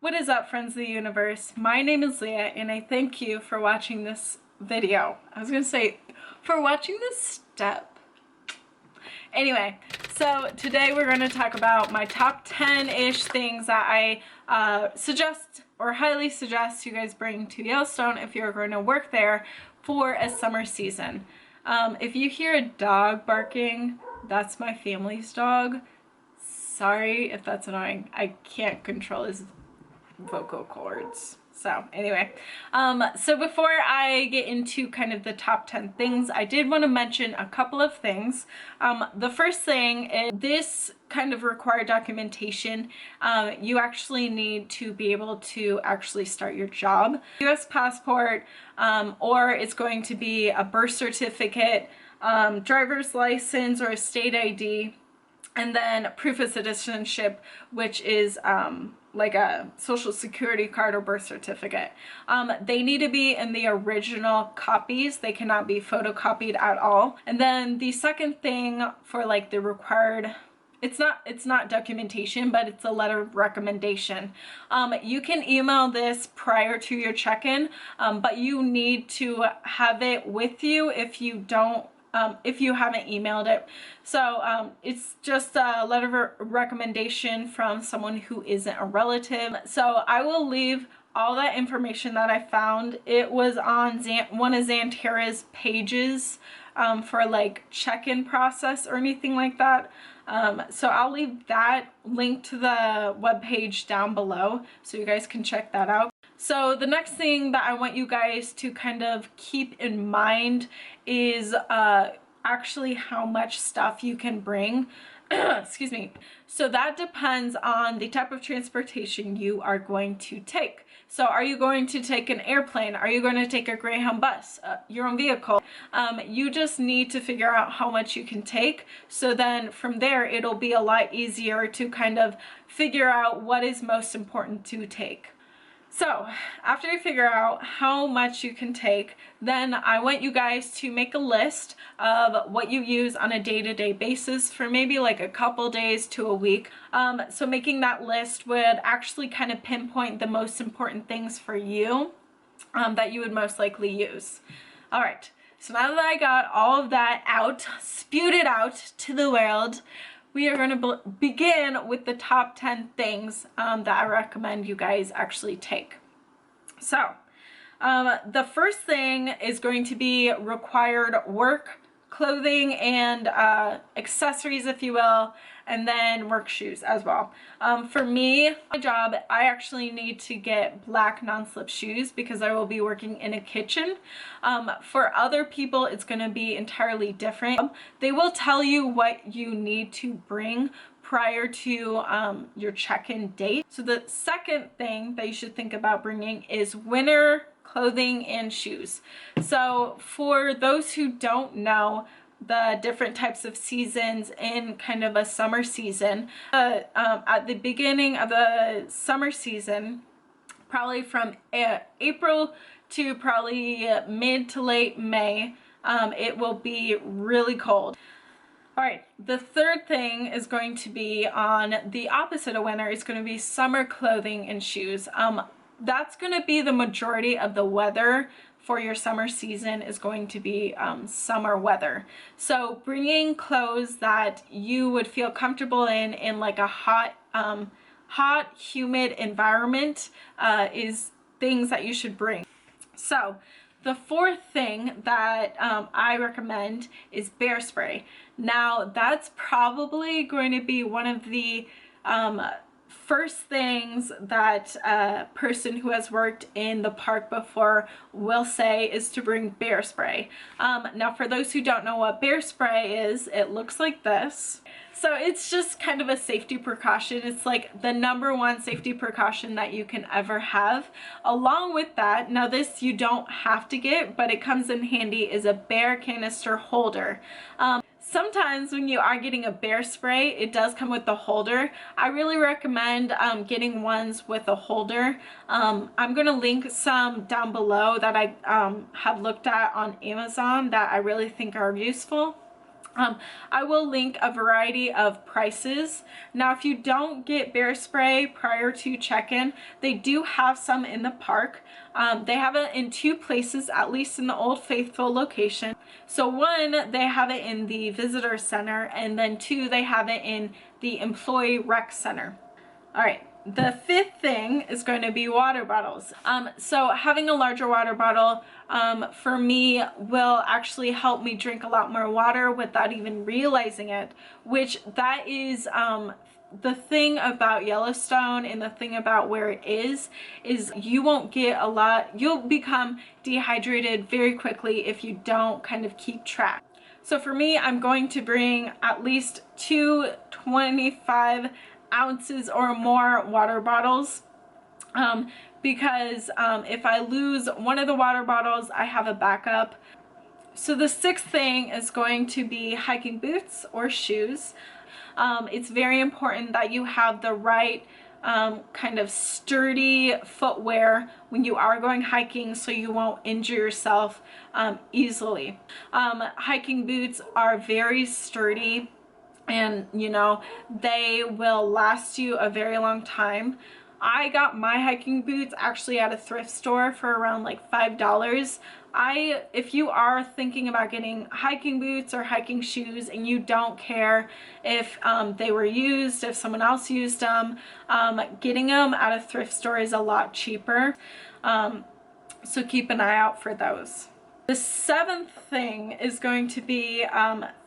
What is up, friends of the universe? My name is Leah and I thank you for watching this video. I was gonna say for watching this step. Anyway, so today we're going to talk about my top 10-ish things that I suggest or highly suggest you guys bring to Yellowstone if you're going to work there for a summer season. If you hear a dog barking, that's my family's dog. Sorry if that's annoying. I can't control his vocal cords. So anyway, so before I get into kind of the top 10 things, I did want to mention a couple of things. The first thing is this kind of required documentation. You actually need to be able to actually start your job. US passport, or it's going to be a birth certificate, driver's license or a state ID, and then proof of citizenship, which is like a social security card or birth certificate. They need to be in the original copies. They cannot be photocopied at all. And then the second thing for like the required, it's not documentation, but it's a letter of recommendation. You can email this prior to your check-in, but you need to have it with you if you don't if you haven't emailed it. So it's just a letter of recommendation from someone who isn't a relative. So I will leave all that information that I found. It was on one of Xanterra's pages for like check-in process or anything like that. So I'll leave that link to the webpage down below so you guys can check that out. So the next thing that I want you guys to kind of keep in mind is actually how much stuff you can bring. Excuse me. So that depends on the type of transportation you are going to take. So are you going to take an airplane? Are you going to take a Greyhound bus, your own vehicle? You just need to figure out how much you can take. So then from there, it'll be a lot easier to kind of figure out what is most important to take. So after you figure out how much you can take, then I want you guys to make a list of what you use on a day-to-day basis for maybe like a couple days to a week. So making that list would actually kind of pinpoint the most important things for you that you would most likely use. All right, so now that I got all of that out, spewed it out to the world, we are going to begin with the top 10 things that I recommend you guys actually take. So the first thing is going to be required work clothing and accessories, if you will, and then work shoes as well. For me, my job, I actually need to get black non-slip shoes because I will be working in a kitchen. For other people, it's going to be entirely different. They will tell you what you need to bring prior to your check-in date. So the second thing that you should think about bringing is winter clothing and shoes. So for those who don't know the different types of seasons in kind of a summer season, at the beginning of the summer season, probably from April to probably mid to late May, it will be really cold. All right, the third thing is going to be on the opposite of winter. It's going to be summer clothing and shoes. That's going to be the majority of the weather for your summer season is going to be summer weather. So bringing clothes that you would feel comfortable in like a hot, humid environment is things that you should bring. So the fourth thing that I recommend is bear spray. Now that's probably going to be one of the first things that a person who has worked in the park before will say is to bring bear spray. Now for those who don't know what bear spray is, it looks like this. So it's just kind of a safety precaution. It's like the #1 safety precaution that you can ever have. Along with that, now this you don't have to get, but it comes in handy, is a bear canister holder. Sometimes when you are getting a bear spray, it does come with the holder. I really recommend getting ones with a holder. I'm going to link some down below that I have looked at on Amazon that I really think are useful. I will link a variety of prices. Now, if you don't get bear spray prior to check-in, they do have some in the park. They have it in 2 places, at least in the Old Faithful location. So 1, they have it in the visitor center, and then 2, they have it in the employee rec center. All right. The 5th thing is going to be water bottles. So having a larger water bottle for me will actually help me drink a lot more water without even realizing it, which that is the thing about Yellowstone, and the thing about where it is you won't get a lot, you'll become dehydrated very quickly if you don't kind of keep track. So for me, I'm going to bring at least 2 25 ounces or more water bottles, because if I lose one of the water bottles, I have a backup. So the 6th thing is going to be hiking boots or shoes. It's very important that you have the right kind of sturdy footwear when you are going hiking, so you won't injure yourself easily. Hiking boots are very sturdy, and you know, they will last you a very long time. I got my hiking boots actually at a thrift store for around like $5. If you are thinking about getting hiking boots or hiking shoes and you don't care if they were used, if someone else used them, getting them at a thrift store is a lot cheaper. So keep an eye out for those. The 7th thing is going to be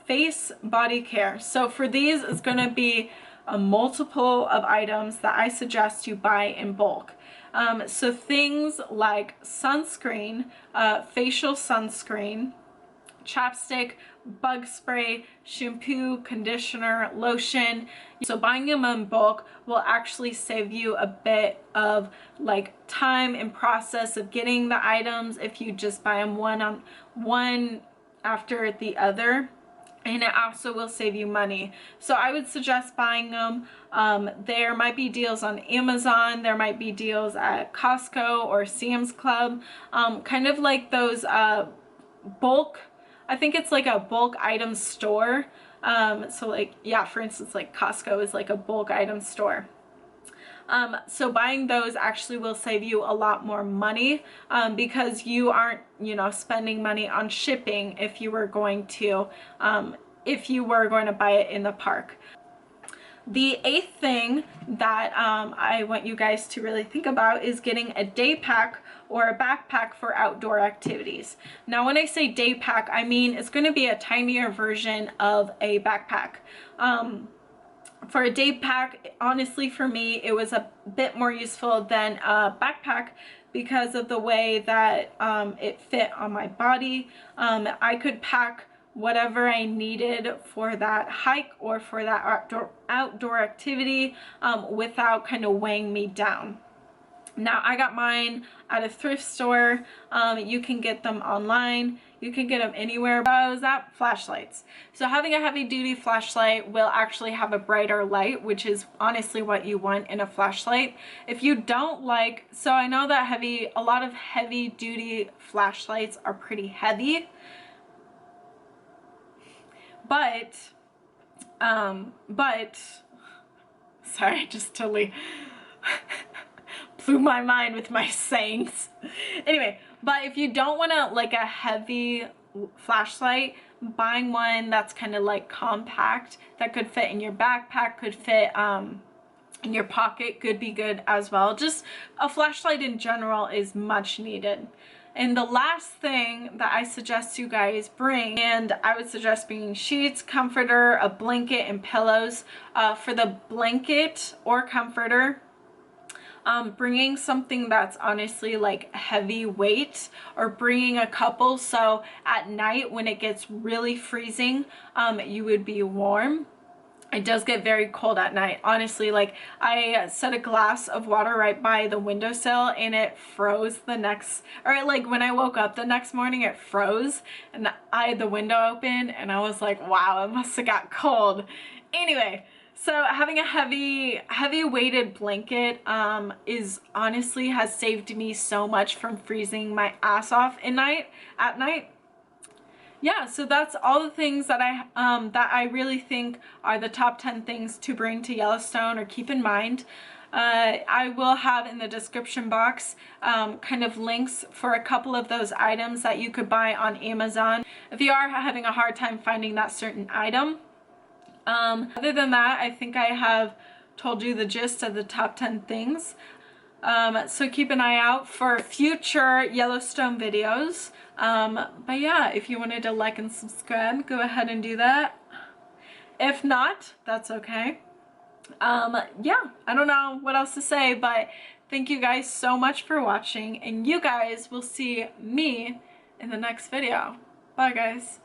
face body care. So for these, it's going to be a multiple of items that I suggest you buy in bulk. So things like sunscreen, facial sunscreen, chapstick, bug spray, shampoo, conditioner, lotion. So buying them in bulk will actually save you a bit of like time and process of getting the items if you just buy them one after the other. And it also will save you money. So I would suggest buying them. There might be deals on Amazon. There might be deals at Costco or Sam's Club. Kind of like those bulk, I think it's like a bulk item store. So like, yeah, for instance, like Costco is like a bulk item store. So buying those actually will save you a lot more money, because you aren't, you know, spending money on shipping if you were going to buy it in the park. The 8th thing that I want you guys to really think about is getting a day pack or a backpack for outdoor activities. Now, when I say day pack, I mean it's going to be a tinier version of a backpack. For a day pack, honestly, for me, it was a bit more useful than a backpack because of the way that it fit on my body. I could pack whatever I needed for that hike or for that outdoor activity without kind of weighing me down. Now, I got mine at a thrift store. You can get them online. You can get them anywhere. I was at flashlights. So having a heavy duty flashlight will actually have a brighter light, which is honestly what you want in a flashlight. If you don't like, so I know that a lot of heavy duty flashlights are pretty heavy, but sorry, I just totally blew my mind with my sayings. Anyway, but if you don't want to like a heavy flashlight, buying one that's kind of like compact that could fit in your backpack, could fit in your pocket, could be good as well. Just a flashlight in general is much needed. And the last thing that I suggest you guys bring, and I would suggest bringing sheets, comforter, a blanket, and pillows. For the blanket or comforter, bringing something that's honestly like heavy weight, or bringing a couple so at night when it gets really freezing, you would be warm. It does get very cold at night, honestly. Like, I set a glass of water right by the windowsill and it froze when I woke up the next morning, it froze, and I had the window open and I was like, wow, it must have got cold. Anyway, so having a heavy weighted blanket has saved me so much from freezing my ass off at night. yeah, so that's all the things that I really think are the top 10 things to bring to Yellowstone or keep in mind. I will have in the description box kind of links for a couple of those items that you could buy on Amazon if you are having a hard time finding that certain item. Other than that, I think I have told you the gist of the top 10 things. So keep an eye out for future Yellowstone videos. But yeah, if you wanted to like and subscribe, go ahead and do that. If not, that's okay. Yeah, I don't know what else to say, but thank you guys so much for watching, and you guys will see me in the next video. Bye, guys.